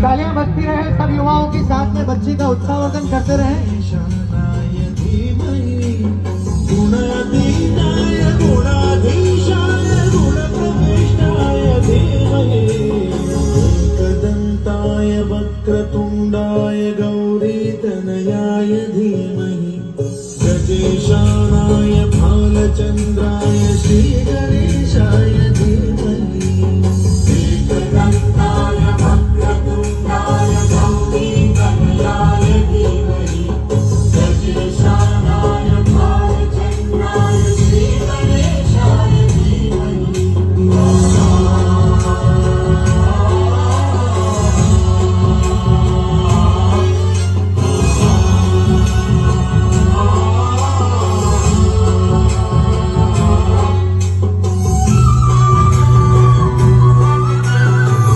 तालियां बजती रहे सब युवाओं के साथ में बच्चे का उत्साहवर्धन करते रहे। गुणाधीनाय गुणाधीन